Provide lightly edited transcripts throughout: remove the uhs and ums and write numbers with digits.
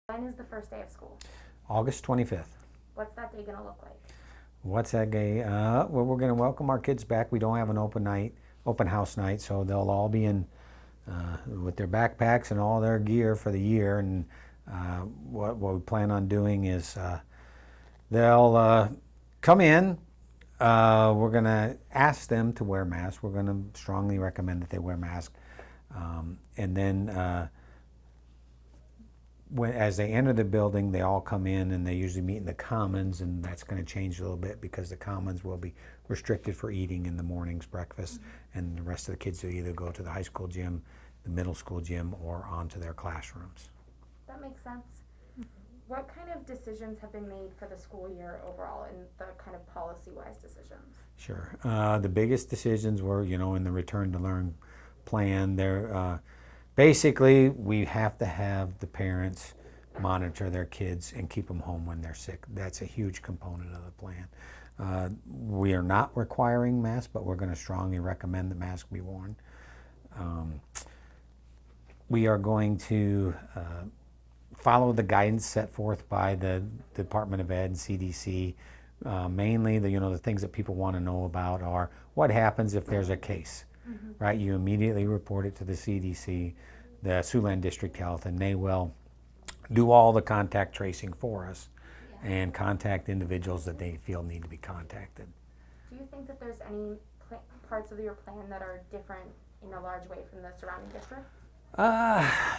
When is the first day of school? August 25th. What's that day going to look like? What's that day? Well, we're going to welcome our kids back. We don't have an open house night, so they'll all be in with their backpacks and all their gear for the year. And what we plan on doing is they'll come in. We're going to ask them to wear masks. We're going to strongly recommend that they wear masks. And then as they enter the building, they all come in and they usually meet in the commons, and that's going to change a little bit because the commons will be restricted for eating in the morning's breakfast, and the rest of the kids will either go to the high school gym, the middle school gym, or onto their classrooms. That makes sense. What kind of decisions have been made for the school year overall and the kind of policy-wise decisions? Sure. The biggest decisions were, in the return to learn plan. Basically, we have to have the parents monitor their kids and keep them home when they're sick. That's a huge component of the plan. We are not requiring masks, but we're going to strongly recommend the mask be worn. We are going to follow the guidance set forth by the Department of Ed and CDC. Mainly, the things that people want to know about are what happens if there's a case. Right, you immediately report it to the CDC, the Siouxland District Health, and they will do all the contact tracing for us and contact individuals that they feel need to be contacted. Do you think that there's any parts of your plan that are different in a large way from the surrounding districts?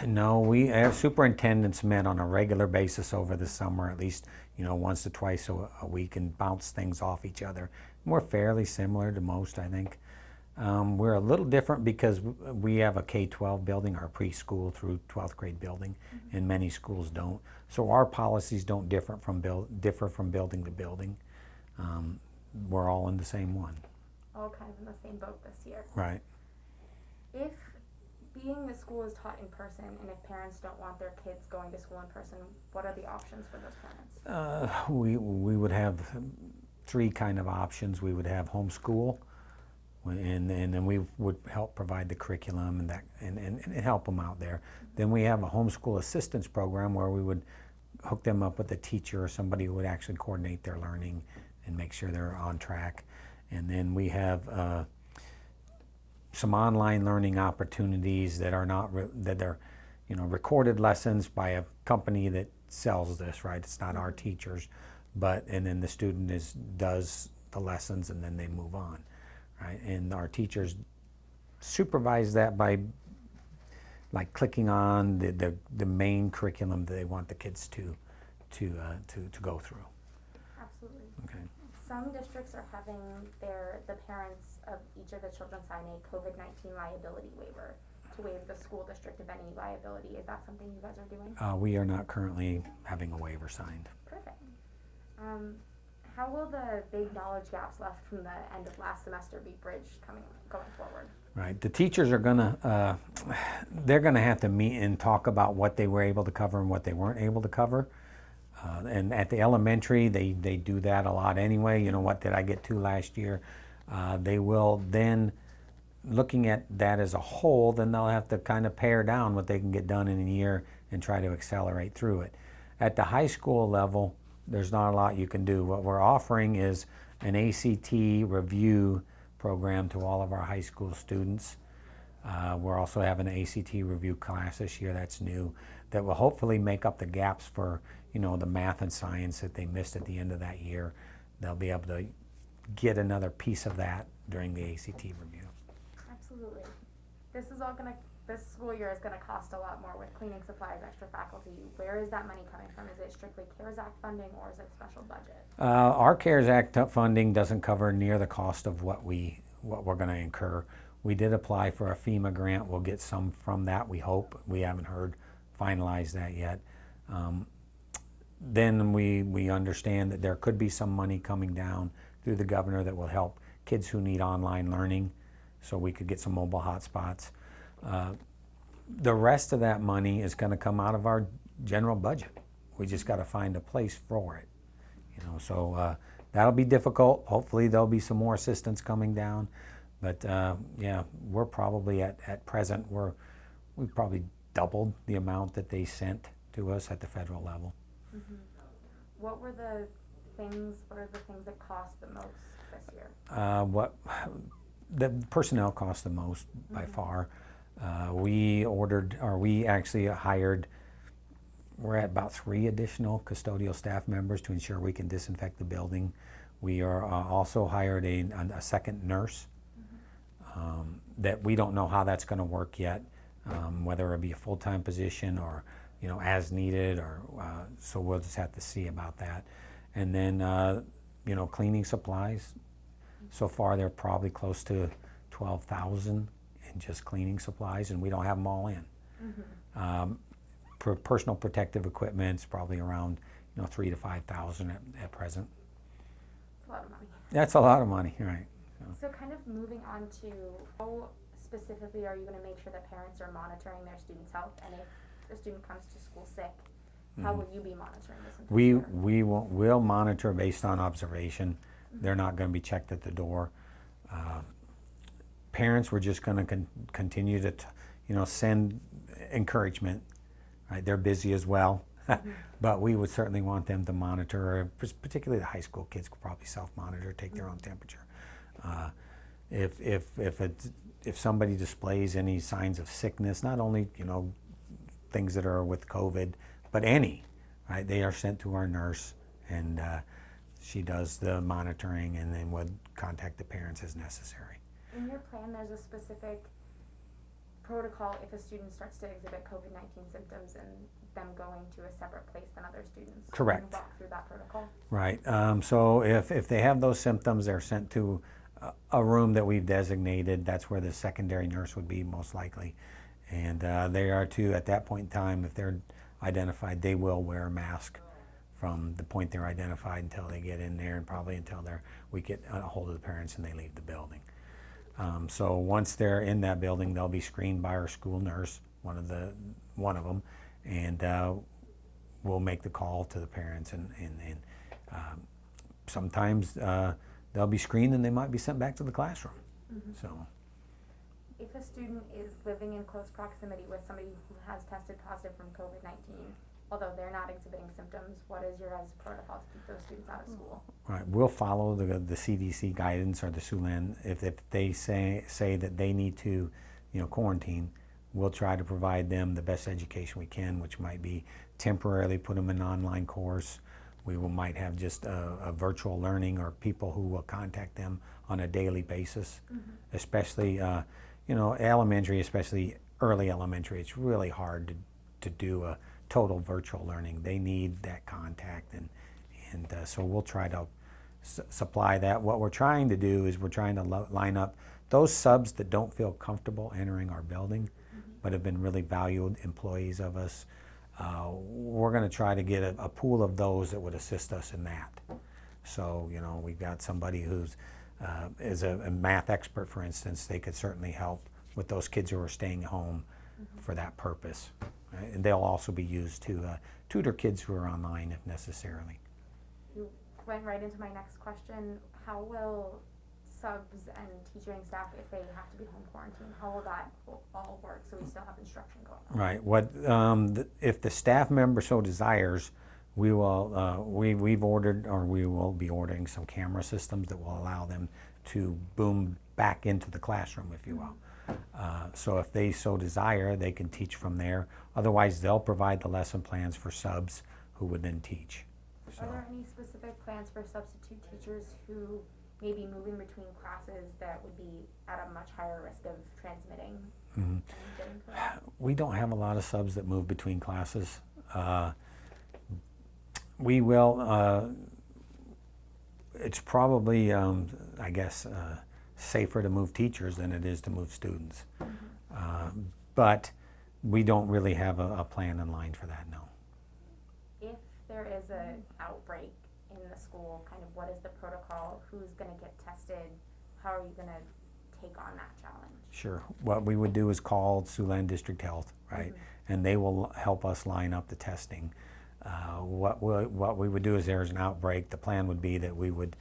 No, we have superintendents met on a regular basis over the summer, at least once to twice a week, and bounce things off each other. We're fairly similar to most, I think. We're a little different because we have a K-12 building, our preschool through 12th grade building, and many schools don't. So our policies don't differ from building to building. We're all in the same one. All kind of in the same boat this year. Right. If being the school is taught in person, and if parents don't want their kids going to school in person, what are the options for those parents? We would have three kind of options. We would have homeschool. And then we would help provide the curriculum and help them out there. Then we have a homeschool assistance program where we would hook them up with a teacher or somebody who would actually coordinate their learning and make sure they're on track. And then we have some online learning opportunities that are recorded lessons by a company that sells this. Right, it's not our teachers, and then the student does the lessons and then they move on. Right, and our teachers supervise that by clicking on the main curriculum that they want the kids to go through. Absolutely. Okay. Some districts are having the parents of each of the children sign a COVID-19 liability waiver to waive the school district of any liability. Is that something you guys are doing? We are not currently having a waiver signed. Perfect. How will the big knowledge gaps left from the end of last semester be bridged going forward? Right. The teachers are they're gonna have to meet and talk about what they were able to cover and what they weren't able to cover. And at the elementary, they do that a lot anyway. What did I get to last year? They will then, looking at that as a whole, then they'll have to kind of pare down what they can get done in a year and try to accelerate through it. At the high school level, there's not a lot you can do. What we're offering is an ACT review program to all of our high school students. We're also having an ACT review class this year that's new, that will hopefully make up the gaps for the math and science that they missed at the end of that year. They'll be able to get another piece of that during the ACT review. Absolutely. This school year is going to cost a lot more with cleaning supplies, extra faculty. Where is that money coming from? Is it strictly CARES Act funding or is it special budget? Our CARES Act funding doesn't cover near the cost of what we're going to incur. We did apply for a FEMA grant. We'll get some from that, we hope. We haven't finalized that yet. Then we understand that there could be some money coming down through the governor that will help kids who need online learning, so we could get some mobile hotspots. The rest of that money is going to come out of our general budget. We just got to find a place for it. So that'll be difficult. Hopefully there'll be some more assistance coming down. But we're probably at present, we've probably doubled the amount that they sent to us at the federal level. Mm-hmm. What are the things that cost the most this year? The personnel cost the most by far. We actually hired, we're at about 3 additional custodial staff members to ensure we can disinfect the building. We are also hired a second nurse that we don't know how that's going to work yet, whether it be a full-time position or as needed, or so we'll just have to see about that. And then cleaning supplies. So far they're probably close to 12,000 in just cleaning supplies, and we don't have them all in. Personal protective equipment's probably around 3,000 to 5,000 at present. That's a lot of money. That's a lot of money, right? So kind of moving on to how specifically are you going to make sure that parents are monitoring their students' health, and if a student comes to school sick, how will you be monitoring this? We'll monitor based on observation. They're not going to be checked at the door. Parents, we're just going to continue to send encouragement. Right? They're busy as well, but we would certainly want them to monitor. Particularly the high school kids could probably self-monitor, take their own temperature. If somebody displays any signs of sickness, not only things that are with COVID, but any, right? They are sent to our nurse, and she does the monitoring, and then would contact the parents as necessary. In your plan, there's a specific protocol if a student starts to exhibit COVID-19 symptoms and them going to a separate place than other students. Correct. Can you walk through that protocol? Right. So if they have those symptoms, they're sent to a room that we've designated. That's where the secondary nurse would be most likely. And they are to, at that point in time, if they're identified, they will wear a mask from the point they're identified until they get in there, and probably until we get a hold of the parents and they leave the building. So once they're in that building, they'll be screened by our school nurse, one of them, and we'll make the call to the parents, and sometimes they'll be screened and they might be sent back to the classroom. So if a student is living in close proximity with somebody who has tested positive from COVID-19, although they're not exhibiting symptoms, what is your guys' protocol to keep those students out of school? Right, we'll follow the CDC guidance or the SULAN. If they say that they need to, quarantine, we'll try to provide them the best education we can, which might be temporarily put them in an online course. We might have just a virtual learning, or people who will contact them on a daily basis, especially elementary, especially early elementary. It's really hard to do a total virtual learning. They need that contact, and so we'll try to supply that. What we're trying to do is we're trying to line up those subs that don't feel comfortable entering our building, but have been really valued employees of us. We're going to try to get a pool of those that would assist us in that. So, we've got somebody who's is a math expert, for instance. They could certainly help with those kids who are staying home for that purpose. Right? And they'll also be used to tutor kids who are online if necessarily. You went right into my next question. How will subs and teaching staff, if they have to be home quarantined, how will that all work so we still have instruction going on? Right. If the staff member so desires, we will. We've ordered, or we will be ordering, some camera systems that will allow them to boom back into the classroom, if you will. So if they so desire, they can teach from there. Otherwise, they'll provide the lesson plans for subs who would then teach. So. Are there any specific plans for substitute teachers who may be moving between classes that would be at a much higher risk of transmitting? We don't have a lot of subs that move between classes. We will, it's probably, I guess, safer to move teachers than it is to move students. But we don't really have a plan in line for that, no. If there is an outbreak in the school, kind of what is the protocol? Who's going to get tested? How are you going to take on that challenge? Sure. What we would do is call Siouxland District Health, right? And they will help us line up the testing. What we would do is there's an outbreak. The plan would be that we would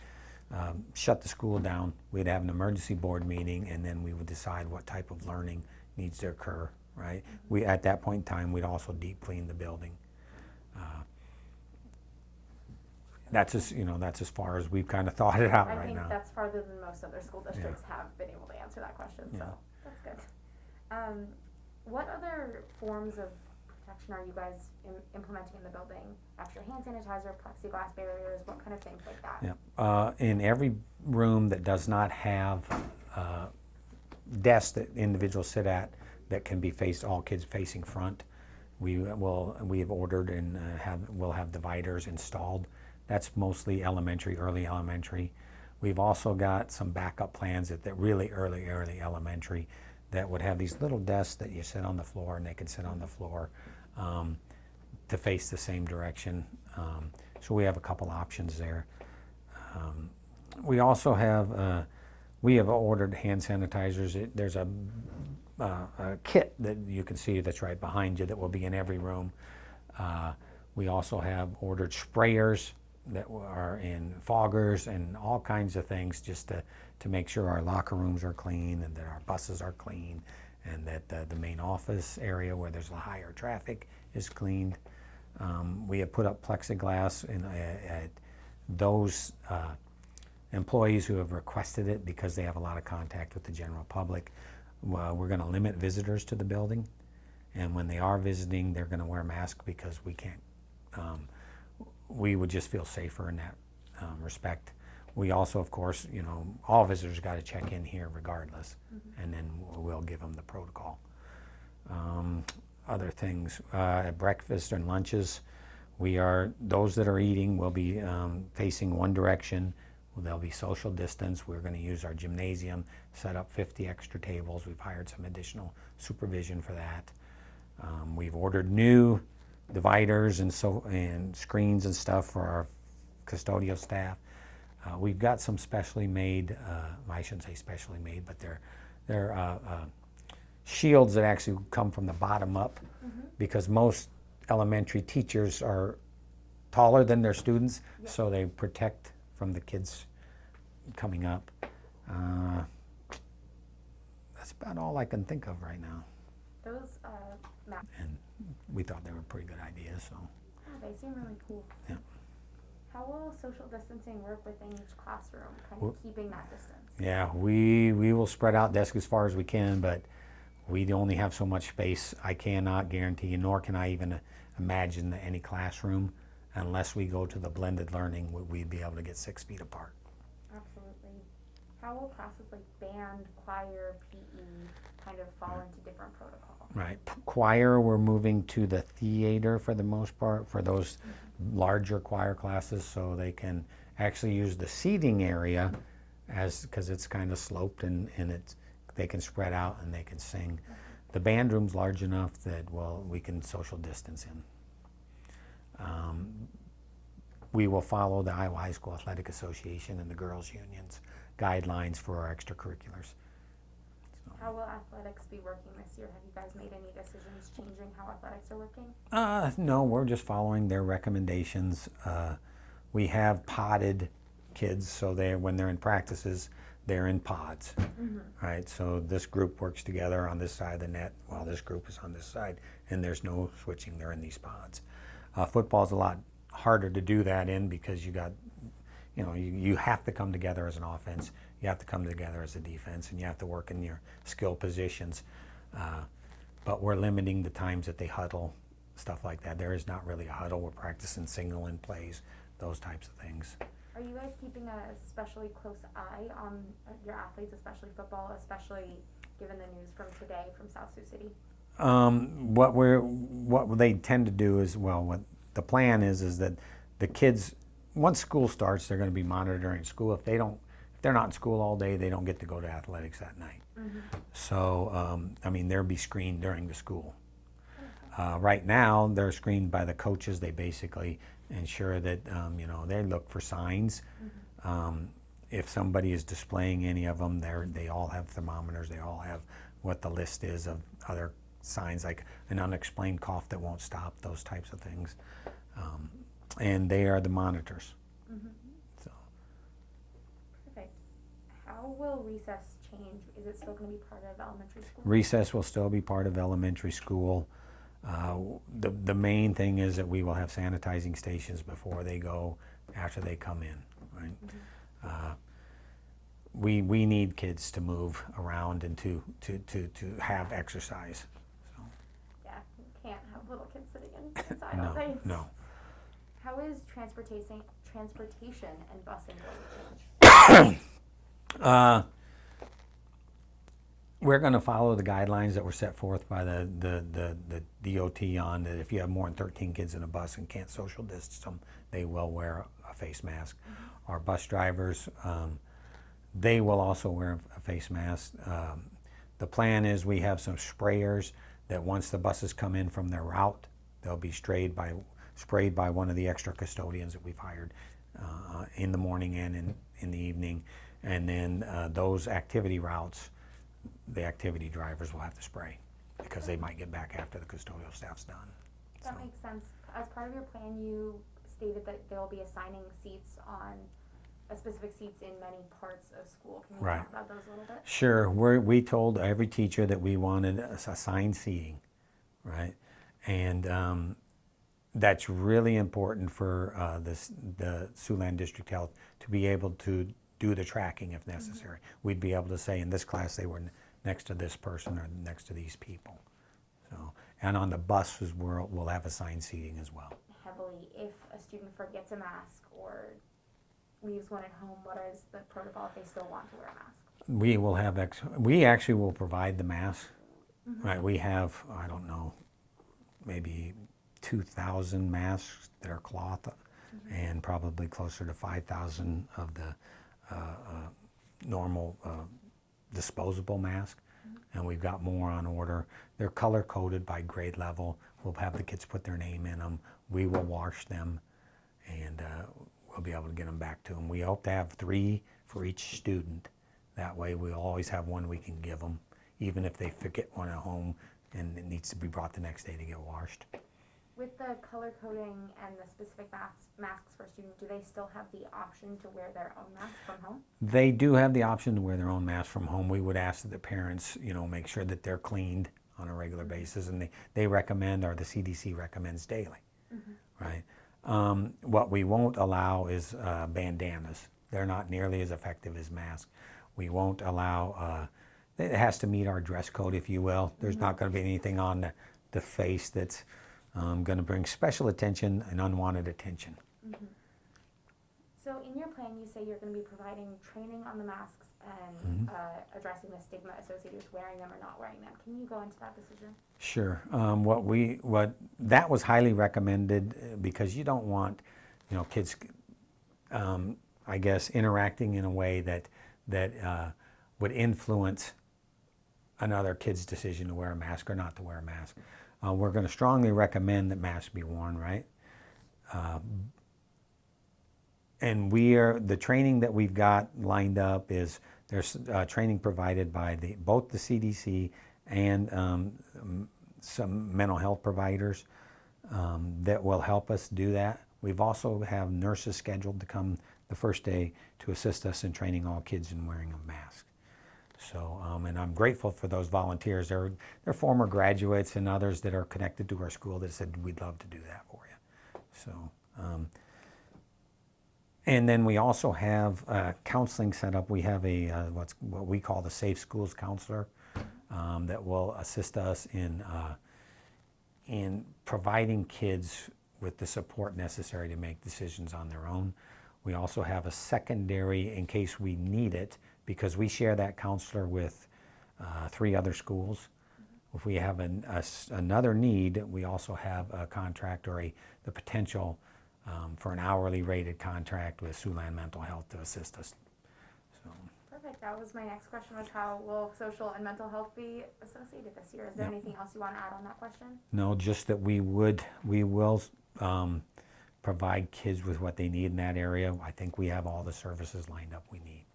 shut the school down. We'd have an emergency board meeting, and then we would decide what type of learning needs to occur, right? At that point in time, we'd also deep clean the building. That's as far as we've kind of thought it out I right think now. that's farther than most other school districts have been able to answer that question, so that's good. What other forms of protection are you guys implementing in the building? Extra hand sanitizer, plexiglass barriers, what kind of things like that? Yeah. In every room that does not have desks that individuals sit at that can be all kids facing front, we have ordered and we'll have dividers installed. That's mostly elementary, early elementary. We've also got some backup plans at the really early elementary that would have these little desks that you sit on the floor and they can sit on the floor to face the same direction. So we have a couple options there. We also have ordered hand sanitizers. There's a kit that you can see that's right behind you that will be in every room. We also have ordered sprayers that are in foggers and all kinds of things just to make sure our locker rooms are clean and that our buses are clean and that the main office area where there's a higher traffic is cleaned. We have put up plexiglass at those employees who have requested it because they have a lot of contact with the general public. We're going to limit visitors to the building, and when they are visiting, they're going to wear masks because we can't. We would just feel safer in that respect. We also, of course, all visitors got to check in here regardless, and then we'll give them the protocol. Other things, at breakfast and lunches, those that are eating will be facing one direction. There'll be social distance. We're going to use our gymnasium, set up 50 extra tables. We've hired some additional supervision for that. We've ordered new dividers and screens and stuff for our custodial staff. We've got some specially made, I shouldn't say specially made, but they're shields that actually come from the bottom up because most elementary teachers are taller than their students, so they protect from the kids coming up. That's about all I can think of right now. Those and we thought they were pretty good ideas, so. Yeah, they seem really cool. Yeah. How will social distancing work within each classroom, kind of keeping that distance? Yeah, we will spread out desks as far as we can, but we only have so much space. I cannot guarantee, nor can I even imagine that any classroom, unless we go to the blended learning, we'd be able to get 6 feet apart. Absolutely. How will classes like band, choir, PE kind of fall into different protocols? Right. Choir, we're moving to the theater for the most part for those larger choir classes, so they can actually use the seating area because it's kind of sloped and they can spread out and they can sing. The band room's large enough that we can social distance in. We will follow the Iowa High School Athletic Association and the girls' unions guidelines for our extracurriculars. How will athletics be working this year? Have you guys made any decisions changing how athletics are working? No, we're just following their recommendations. We have podded kids, so when they're in practices, they're in pods, right? So this group works together on this side of the net while this group is on this side, and there's no switching. They're in these pods. Football's a lot harder to do that in because you have to come together as an offense, you have to come together as a defense, and you have to work in your skill positions. But we're limiting the times that they huddle, stuff like that. There is not really a huddle. We're practicing single in plays, those types of things. Are you guys keeping a especially close eye on your athletes, especially football, especially given the news from today from South Sioux City? What they tend to do is, what the plan is that the kids, once school starts, they're going to be monitoring school. If they're not in school all day, they don't get to go to athletics that night. So, they'll be screened during the school. Right now, they're screened by the coaches. They basically ensure that, they look for signs. If somebody is displaying any of them, they all have thermometers. They all have what the list is of other signs, like an unexplained cough that won't stop, those types of things. And they are the monitors. So. Perfect. How will recess change? Is it still going to be part of elementary school? Recess will still be part of elementary school. The main thing is that we will have sanitizing stations before they go, after they come in, right? We need kids to move around and to have exercise. So. Yeah, you can't have little kids sitting inside all day. No. How is transportation and busing going to change? We're going to follow the guidelines that were set forth by the DOT on that if you have more than 13 kids in a bus and can't social distance them, they will wear a face mask. Mm-hmm. Our bus drivers, they will also wear a face mask. The plan is we have some sprayers that once the buses come in from their route, they'll be sprayed by one of the extra custodians that we've hired in the morning and in the evening. And then those activity routes, the activity drivers will have to spray because they might get back after the custodial staff's done. That makes sense. As part of your plan, you stated that there will be assigning seats on specific seats in many parts of school. Can you talk about those a little bit? Sure. We told every teacher that we wanted assigned seating, right? And that's really important for the Siouxland District Health to be able to do the tracking if necessary. Mm-hmm. We'd be able to say in this class they were next to this person or next to these people. So, and on the buses we'll have assigned seating as well. Heavily, if a student forgets a mask or leaves one at home, what is the protocol if they still want to wear a mask? We will have we actually will provide the mask. Mm-hmm. Right, we have, I don't know, maybe 2,000 masks that are cloth, mm-hmm. and probably closer to 5,000 of the normal disposable mask, mm-hmm. and we've got more on order. They're color coded by grade level. We'll have the kids put their name in them. We will wash them, and we'll be able to get them back to them. We hope to have 3 for each student. That way we'll always have one we can give them, even if they forget one at home and it needs to be brought the next day to get washed. With the color coding and the specific masks for students, do they still have the option to wear their own mask from home? They do have the option to wear their own mask from home. We would ask that the parents, make sure that they're cleaned on a regular basis, and they recommend, or the CDC recommends daily, mm-hmm. right? What we won't allow is bandanas. They're not nearly as effective as masks. We won't allow, it has to meet our dress code, if you will. There's mm-hmm. not going to be anything on the face that's going to bring special attention and unwanted attention. Mm-hmm. So in your plan, you say you're going to be providing training on the masks and mm-hmm. Addressing the stigma associated with wearing them or not wearing them. Can you go into that decision? Sure. What that was highly recommended because you don't want, kids, I guess, interacting in a way that would influence another kid's decision to wear a mask or not to wear a mask. We're going to strongly recommend that masks be worn, right? And the training that we've got lined up is there's training provided by both the CDC and some mental health providers that will help us do that. We've also have nurses scheduled to come the first day to assist us in training all kids in wearing a mask. So, and I'm grateful for those volunteers. They're former graduates and others that are connected to our school that said, we'd love to do that for you. So, and then we also have counseling set up. We have what we call the Safe Schools Counselor that will assist us in providing kids with the support necessary to make decisions on their own. We also have a secondary in case we need it, because we share that counselor with 3 other schools. Mm-hmm. If we have another need, we also have a contract or the potential for an hourly rated contract with Siouxland Mental Health to assist us. So. Perfect. That was my next question, was how will social and mental health be associated this year? Is there anything else you want to add on that question? No, just that we will provide kids with what they need in that area. I think we have all the services lined up we need.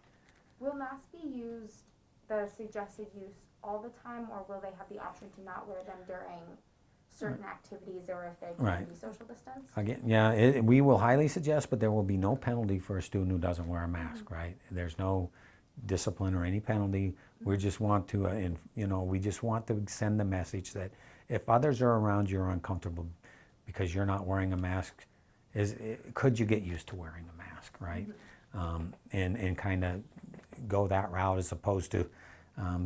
Will masks be used, the suggested use, all the time, or will they have the option to not wear them during certain activities or if they can be social distance? Again, yeah, we will highly suggest, but there will be no penalty for a student who doesn't wear a mask, mm-hmm. right? There's no discipline or any penalty. We just want to, we just want to send the message that if others are around you are uncomfortable because you're not wearing a mask, could you get used to wearing a mask, right? And kind of go that route as opposed to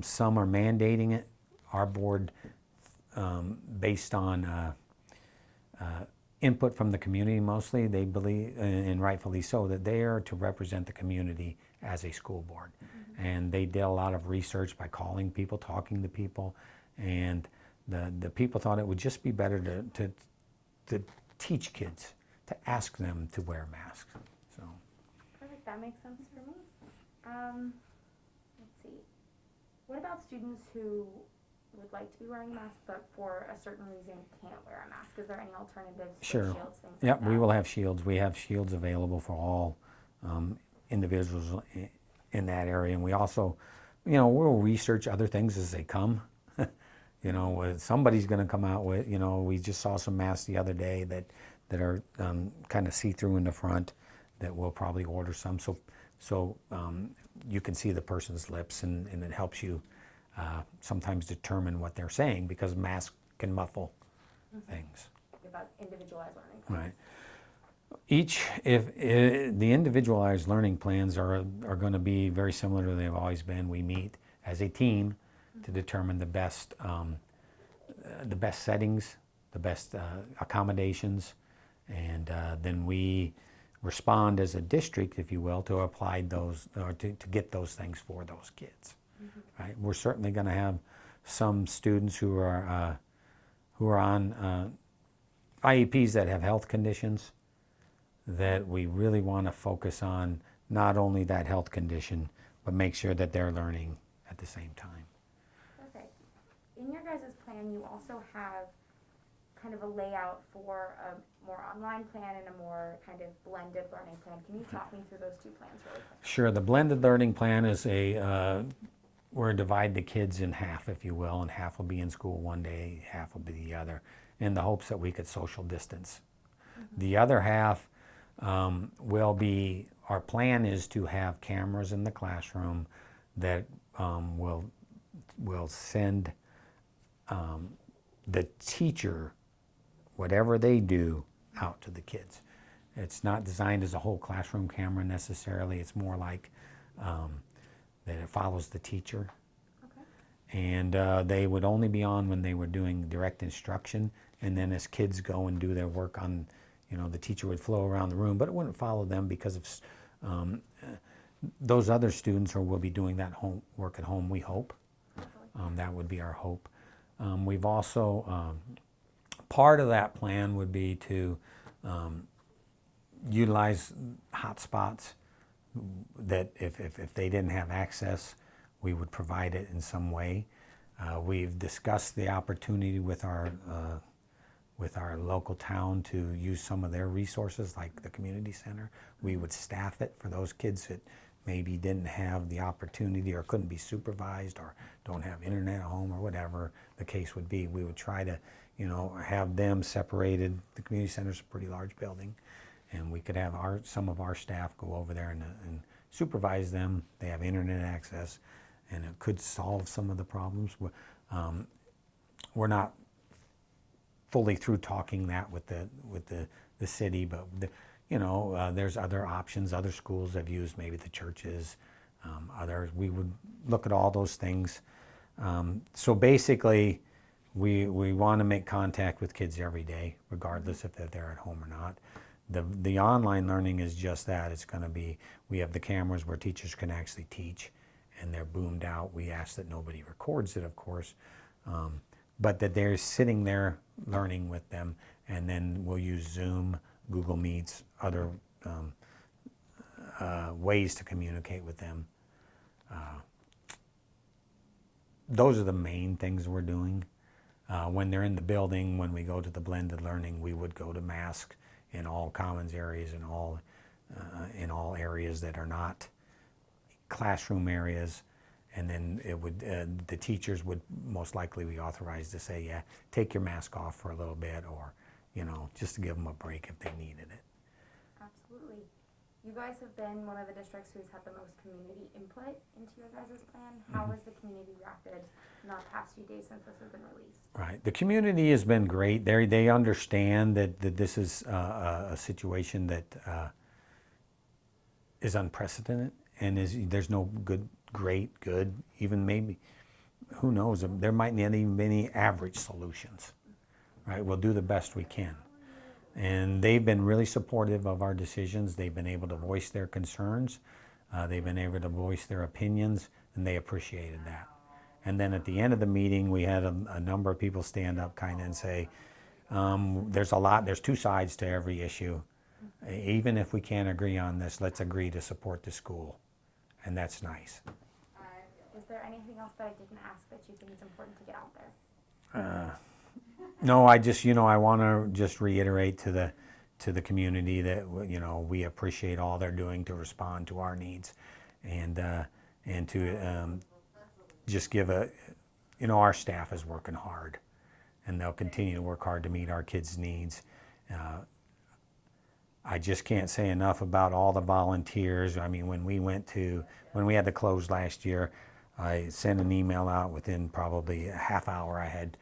some are mandating it. Our board, based on input from the community mostly, they believe, and rightfully so, that they are to represent the community as a school board. And they did a lot of research by calling people, talking to people, and the people thought it would just be better to teach kids, to ask them to wear masks. So. Perfect, that makes sense for me. Let's see. What about students who would like to be wearing a mask, but for a certain reason can't wear a mask? Is there any alternatives? Sure. Shields, things Yep, like that? we will have shields. We have shields available for all individuals in that area, and we also, we'll research other things as they come. Somebody's going to come out with, we just saw some masks the other day that are kind of see-through in the front that we'll probably order some. So you can see the person's lips, and it helps you sometimes determine what they're saying because masks can muffle things. About individualized learning plans. Right. The individualized learning plans are going to be very similar to they've always been. We meet as a team to determine the best settings, the best accommodations, and then we respond as a district, if you will, to apply those or to get those things for those kids. Right? We're certainly going to have some students who are on IEPs that have health conditions that we really want to focus on not only that health condition, but make sure that they're learning at the same time. Perfect. In your guys' plan, you also have kind of a layout for a more online plan and a more kind of blended learning plan. Can you talk me through those two plans really quick? Sure. The blended learning plan is we're going to divide the kids in half, if you will, and half will be in school one day, half will be the other, in the hopes that we could social distance. The other half will be, our plan is to have cameras in the classroom that will send the teacher, whatever they do, out to the kids. It's not designed as a whole classroom camera necessarily. It's more like that it follows the teacher. Okay. And they would only be on when they were doing direct instruction. And then as kids go and do their work on, the teacher would flow around the room, but it wouldn't follow them because of those other students will be doing that work at home, we hope. That would be our hope. We've also, part of that plan would be to utilize hotspots that if they didn't have access, we would provide it in some way. We've discussed the opportunity with our local town to use some of their resources, like the community center. We would staff it for those kids that maybe didn't have the opportunity or couldn't be supervised or don't have internet at home or whatever the case would be. We would try to, have them separated. The community center's a pretty large building, and we could have some of our staff go over there and supervise them. They have internet access, and it could solve some of the problems. We're not fully through talking that with the city, but there's other options. Other schools have used, maybe the churches, others. We would look at all those things. So basically, we want to make contact with kids every day, regardless if they're there at home or not. The online learning is just that. It's going to be, we have the cameras where teachers can actually teach, and they're boomed out. We ask that nobody records it, of course, but that they're sitting there learning with them, and then we'll use Zoom, Google Meets, other ways to communicate with them. Those are the main things we're doing. When they're in the building, when we go to the blended learning, we would go to mask in all commons areas and in all areas that are not classroom areas. And then the teachers would most likely be authorized to say, yeah, take your mask off for a little bit, or, just to give them a break if they needed it. Absolutely. You guys have been one of the districts who's had the most community input into your guys' plan. How has the community reacted in the past few days since this has been released? Right. The community has been great. They understand that this is a situation that is unprecedented, and there's no good, great, good, even maybe, who knows, there might not even be any average solutions. Right. We'll do the best we can. And they've been really supportive of our decisions. They've been able to voice their concerns. They've been able to voice their opinions, and they appreciated that. And then at the end of the meeting, we had a number of people stand up kind of and say, there's two sides to every issue. Even if we can't agree on this, let's agree to support the school. And that's nice. Is there anything else that I didn't ask that you think is important to get out there? No, I want to just reiterate to the community that, we appreciate all they're doing to respond to our needs, and to just give our staff is working hard, and they'll continue to work hard to meet our kids' needs. I just can't say enough about all the volunteers. I mean, when we had to close last year, I sent an email out within probably a half hour. I had,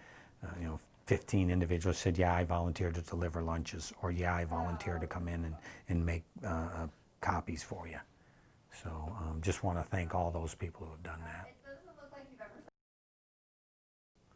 15 individuals said, yeah, I volunteered to deliver lunches, or yeah, I volunteered to come in and make copies for you. So just want to thank all those people who have done that.